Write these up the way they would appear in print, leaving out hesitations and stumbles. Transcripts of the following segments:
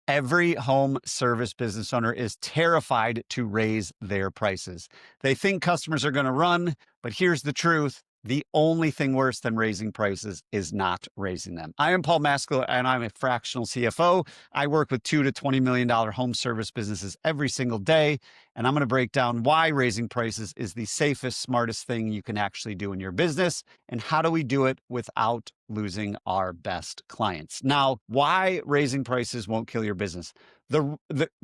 Every home service business owner is terrified to raise their prices. They think customers are going to run, but here's the truth. The only thing worse than raising prices is not raising them. I am Paul Maskill, and I'm a fractional CFO. I work with $2 to $20 million home service businesses every single day, and I'm going to break down why raising prices is the safest, smartest thing you can actually do in your business, and how do we do it without losing our best clients. Now, why raising prices won't kill your business?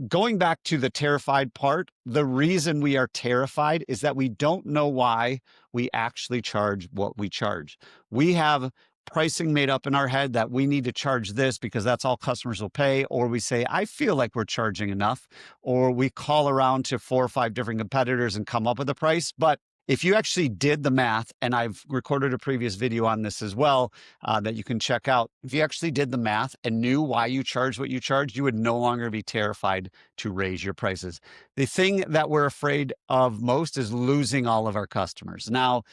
Going back to the terrified part, the reason we are terrified is that we don't know why we actually charge what we charge. We have pricing made up in our head that we need to charge this because that's all customers will pay, or we say, I feel like we're charging enough, or we call around to 4 or 5 different competitors and come up with a price. But if you actually did the math, and I've recorded a previous video on this as well that you can check out. If you actually did the math and knew why you charged what you charged, you would no longer be terrified to raise your prices. The thing that we're afraid of most is losing all of our customers. Now,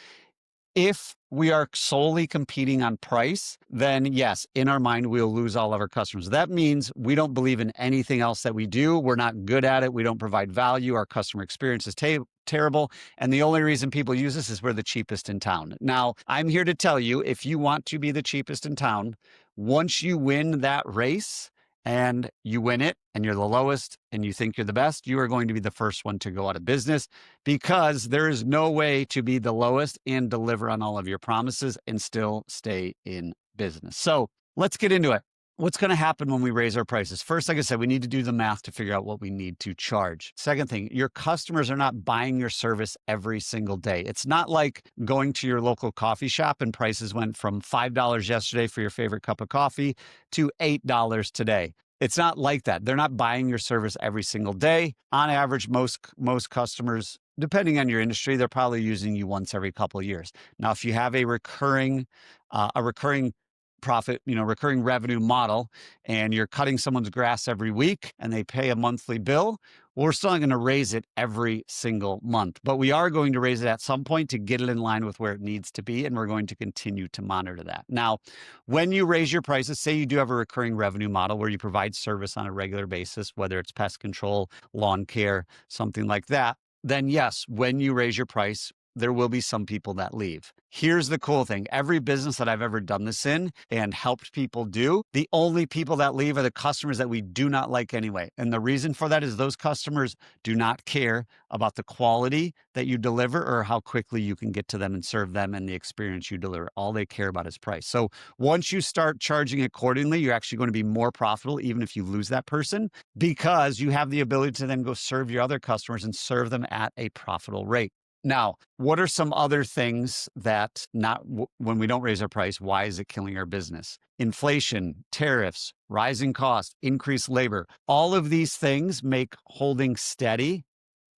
if we are solely competing on price, then yes, in our mind, we'll lose all of our customers. That means we don't believe in anything else that we do. We're not good at it. We don't provide value. Our customer experience is terrible. And the only reason people use us is we're the cheapest in town. Now, I'm here to tell you, if you want to be the cheapest in town, once you win that race, and you win it and you're the lowest and you think you're the best, you are going to be the first one to go out of business, because there is no way to be the lowest and deliver on all of your promises and still stay in business. So let's get into it. What's going to happen when we raise our prices? First, like I said, we need to do the math to figure out what we need to charge. Second thing, your customers are not buying your service every single day. It's not like going to your local coffee shop and prices went from $5 yesterday for your favorite cup of coffee to $8 today. It's not like that. They're not buying your service every single day. On average, most customers, depending on your industry, they're probably using you once every couple of years. Now, if you have a recurring profit, recurring revenue model, and you're cutting someone's grass every week and they pay a monthly bill, well, we're still not going to raise it every single month, but we are going to raise it at some point to get it in line with where it needs to be. And we're going to continue to monitor that. Now, when you raise your prices, say you do have a recurring revenue model where you provide service on a regular basis, whether it's pest control, lawn care, something like that, then yes, when you raise your price, there will be some people that leave. Here's the cool thing. Every business that I've ever done this in and helped people do, the only people that leave are the customers that we do not like anyway. And the reason for that is those customers do not care about the quality that you deliver or how quickly you can get to them and serve them and the experience you deliver. All they care about is price. So once you start charging accordingly, you're actually going to be more profitable, even if you lose that person, because you have the ability to then go serve your other customers and serve them at a profitable rate. Now, what are some other things that when we don't raise our price, why is it killing our business? Inflation, tariffs, rising costs, increased labor. All of these things make holding steady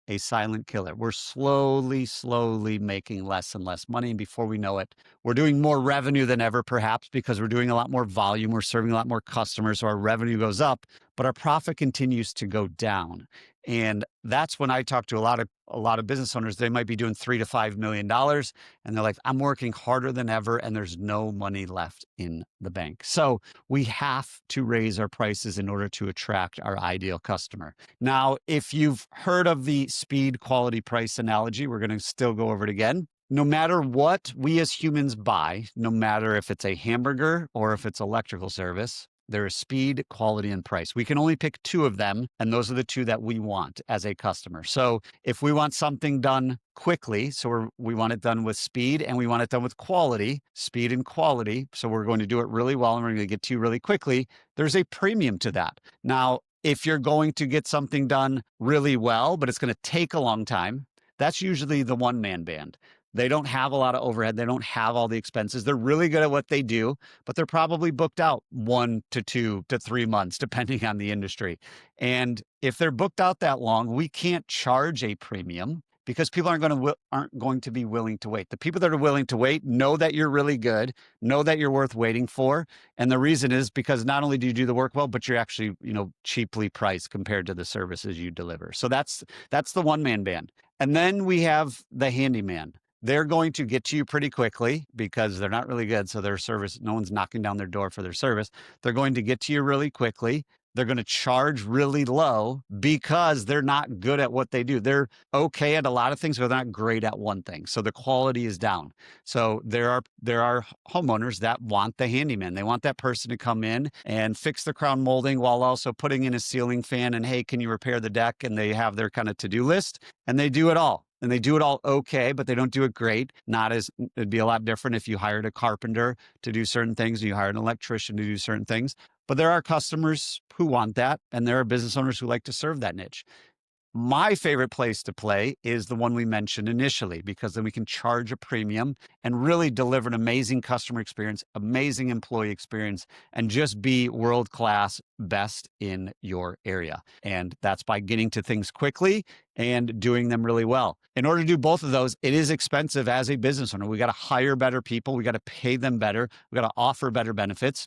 a silent killer. We're slowly making less and less money. And before we know it, we're doing more revenue than ever, perhaps because we're doing a lot more volume. We're serving a lot more customers. So our revenue goes up, but our profit continues to go down. And that's when I talk to a lot of business owners. They might be doing $3 to $5 million. And they're like, I'm working harder than ever and there's no money left in the bank. So we have to raise our prices in order to attract our ideal customer. Now, if you've heard of the speed, quality, price analogy, we're going to still go over it again. No matter what we as humans buy, no matter if it's a hamburger or if it's electrical service, there is speed, quality, and price. We can only pick 2 of them, and those are the 2 that we want as a customer. So if we want something done quickly, so we want it done with speed, and we want it done with quality, speed and quality, so we're going to do it really well, and we're going to get to you really quickly, there's a premium to that. Now, if you're going to get something done really well, but it's going to take a long time, that's usually the one-man band. They don't have a lot of overhead. They don't have all the expenses. They're really good at what they do, but they're probably booked out 1 to 2 to 3 months, depending on the industry. And if they're booked out that long, we can't charge a premium because people aren't going to be willing to wait. The people that are willing to wait know that you're really good, know that you're worth waiting for. And the reason is because not only do you do the work well, but you're actually, cheaply priced compared to the services you deliver. So that's the one-man band. And then we have the handyman. They're going to get to you pretty quickly because they're not really good. So their service, no one's knocking down their door for their service. They're going to get to you really quickly. They're going to charge really low because they're not good at what they do. They're okay at a lot of things, but they're not great at one thing. So the quality is down. So there are homeowners that want the handyman. They want that person to come in and fix the crown molding while also putting in a ceiling fan and, hey, can you repair the deck? And they have their kind of to-do list and they do it all. And they do it all okay, but they don't do it great. It'd be a lot different if you hired a carpenter to do certain things, and you hired an electrician to do certain things. But there are customers who want that, and there are business owners who like to serve that niche. My favorite place to play is the one we mentioned initially, because then we can charge a premium and really deliver an amazing customer experience, amazing employee experience, and just be world-class, best in your area. And that's by getting to things quickly and doing them really well. In order to do both of those, it is expensive as a business owner. We got to hire better people. We got to pay them better. We got to offer better benefits.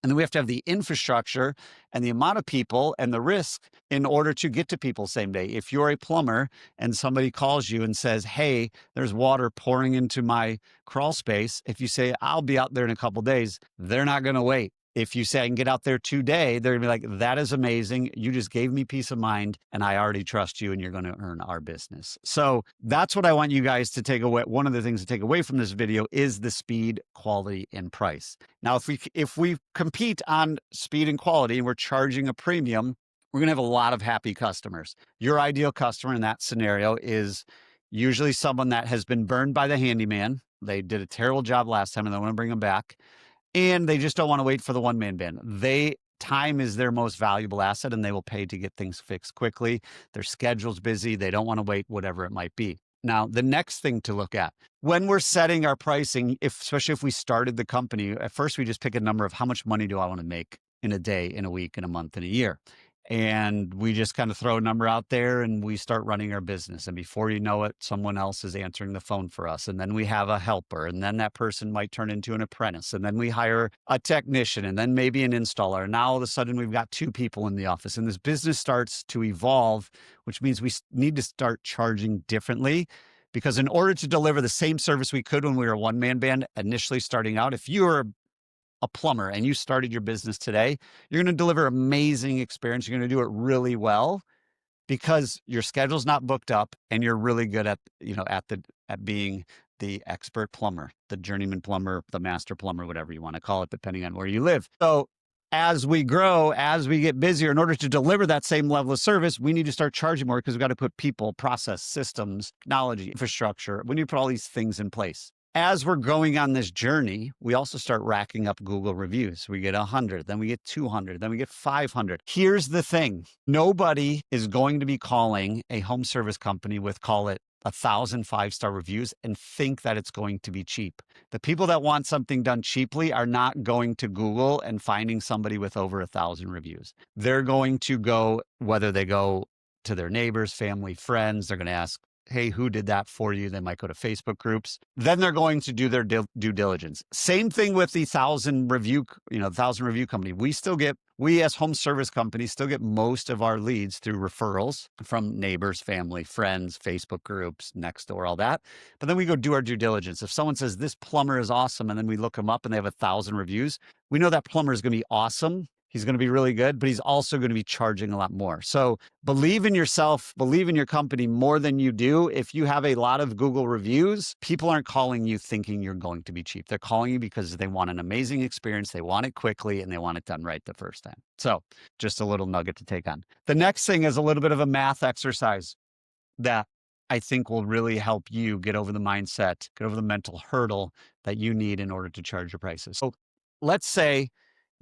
And then we have to have the infrastructure and the amount of people and the risk in order to get to people same day. If you're a plumber and somebody calls you and says, hey, there's water pouring into my crawl space, if you say, I'll be out there in a couple of days, they're not going to wait. If you say I can get out there today, they're gonna be like, that is amazing. You just gave me peace of mind and I already trust you and you're gonna earn our business. So that's what I want you guys to take away. One of the things to take away from this video is the speed, quality, and price. Now, if we compete on speed and quality and we're charging a premium, we're gonna have a lot of happy customers. Your ideal customer in that scenario is usually someone that has been burned by the handyman. They did a terrible job last time and they wanna bring them back. And they just don't want to wait for the one-man band. Time is their most valuable asset and they will pay to get things fixed quickly. Their schedule's busy. They don't want to wait, whatever it might be. Now, the next thing to look at when we're setting our pricing, especially if we started the company, at first we just pick a number of how much money do I want to make in a day, in a week, in a month, in a year. And we just kind of throw a number out there and we start running our business. And before you know it, someone else is answering the phone for us. And then we have a helper. And then that person might turn into an apprentice. And then we hire a technician and then maybe an installer. And now all of a sudden we've got 2 people in the office. And this business starts to evolve, which means we need to start charging differently. Because in order to deliver the same service we could when we were a one-man band initially starting out, if you were a plumber and you started your business today, you're going to deliver amazing experience. You're going to do it really well because your schedule's not booked up and you're really good at being the expert plumber, the journeyman plumber, the master plumber, whatever you want to call it, depending on where you live. So as we grow, as we get busier, in order to deliver that same level of service, we need to start charging more because we've got to put people, process, systems, technology, infrastructure. We need to put all these things in place. As we're going on this journey, we also start racking up Google reviews. We get 100, then we get 200, then we get 500. Here's the thing. Nobody is going to be calling a home service company with, call it, 1,000 5-star reviews and think that it's going to be cheap. The people that want something done cheaply are not going to Google and finding somebody with over 1,000 reviews. They're going to go, whether they go to their neighbors, family, friends, they're going to ask, hey, who did that for you? They might go to Facebook groups. Then they're going to do their due diligence. Same thing with the 1,000 review company. We as home service companies still get most of our leads through referrals from neighbors, family, friends, Facebook groups, Nextdoor, all that. But then we go do our due diligence. If someone says this plumber is awesome, and then we look them up and they have 1,000 reviews, we know that plumber is going to be awesome. He's going to be really good, but he's also going to be charging a lot more. So believe in yourself, believe in your company more than you do. If you have a lot of Google reviews, people aren't calling you thinking you're going to be cheap. They're calling you because they want an amazing experience. They want it quickly and they want it done right the first time. So just a little nugget to take on. The next thing is a little bit of a math exercise that I think will really help you get over the mindset, get over the mental hurdle that you need in order to charge your prices. So let's say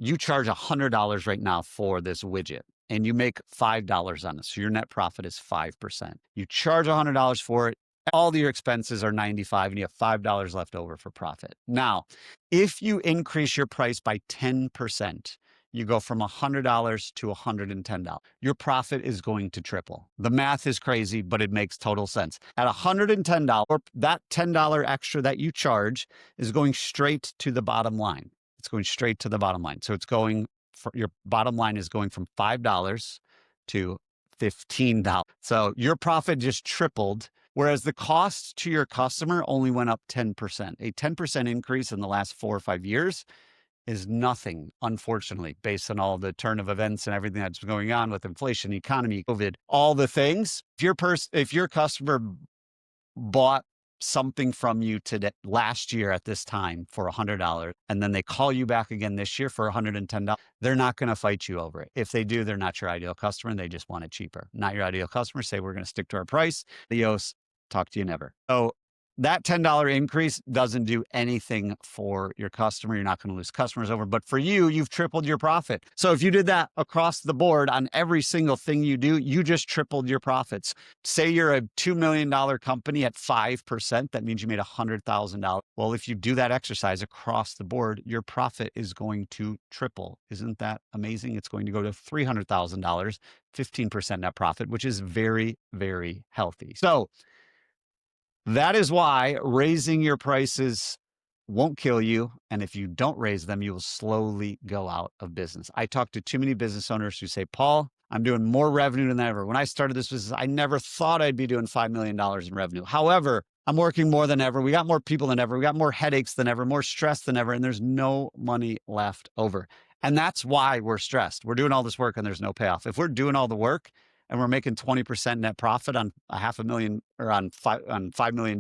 you charge $100 right now for this widget and you make $5 on it. So your net profit is 5%. You charge $100 for it. All your expenses are $95 and you have $5 left over for profit. Now, if you increase your price by 10%, you go from $100 to $110. Your profit is going to triple. The math is crazy, but it makes total sense. At $110, that $10 extra that you charge is going straight to the bottom line. It's going straight to the bottom line. So your bottom line is going from $5 to $15. So your profit just tripled, whereas the cost to your customer only went up 10%. A 10% increase in the last 4 or 5 years is nothing, unfortunately, based on all the turn of events and everything that's going on with inflation, economy, COVID, all the things. If your customer bought something from you today last year at this time for $100, and then they call you back again this year for $110, they're not going to fight you over it. If they do, they're not your ideal customer and they just want it cheaper. Not your ideal customer. Say, we're going to stick to our price. Leos, talk to you never. So that $10 increase doesn't do anything for your customer. You're not going to lose customers over, but for you, you've tripled your profit. So if you did that across the board on every single thing you do, you just tripled your profits. Say you're a $2 million company at 5%, that means you made $100,000. Well, if you do that exercise across the board, your profit is going to triple. Isn't that amazing? It's going to go to $300,000, 15% net profit, which is very, very healthy. So that is why raising your prices won't kill you. And if you don't raise them, you will slowly go out of business. I talk to too many business owners who say, Paul, I'm doing more revenue than ever. When I started this business, I never thought I'd be doing $5 million in revenue. However, I'm working more than ever. We got more people than ever. We got more headaches than ever, more stress than ever, and there's no money left over. And that's why we're stressed. We're doing all this work and there's no payoff. If we're doing all the work and we're making 20% net profit on $500,000 or on $5 million,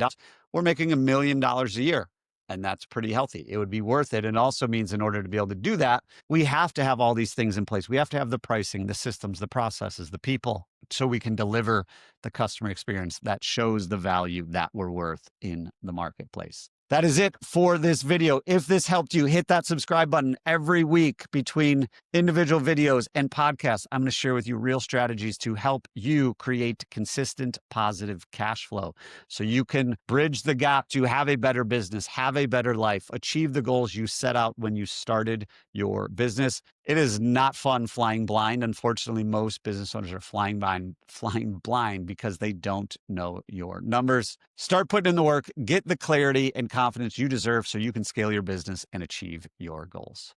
we're making $1 million a year. And that's pretty healthy. It would be worth it. And also means in order to be able to do that, we have to have all these things in place. We have to have the pricing, the systems, the processes, the people, so we can deliver the customer experience that shows the value that we're worth in the marketplace. That is it for this video. If this helped you, hit that subscribe button. Every week between individual videos and podcasts, I'm going to share with you real strategies to help you create consistent, positive cash flow so you can bridge the gap to have a better business, have a better life, achieve the goals you set out when you started your business. It is not fun flying blind. Unfortunately, most business owners are flying blind because they don't know your numbers. Start putting in the work, get the clarity and confidence you deserve so you can scale your business and achieve your goals.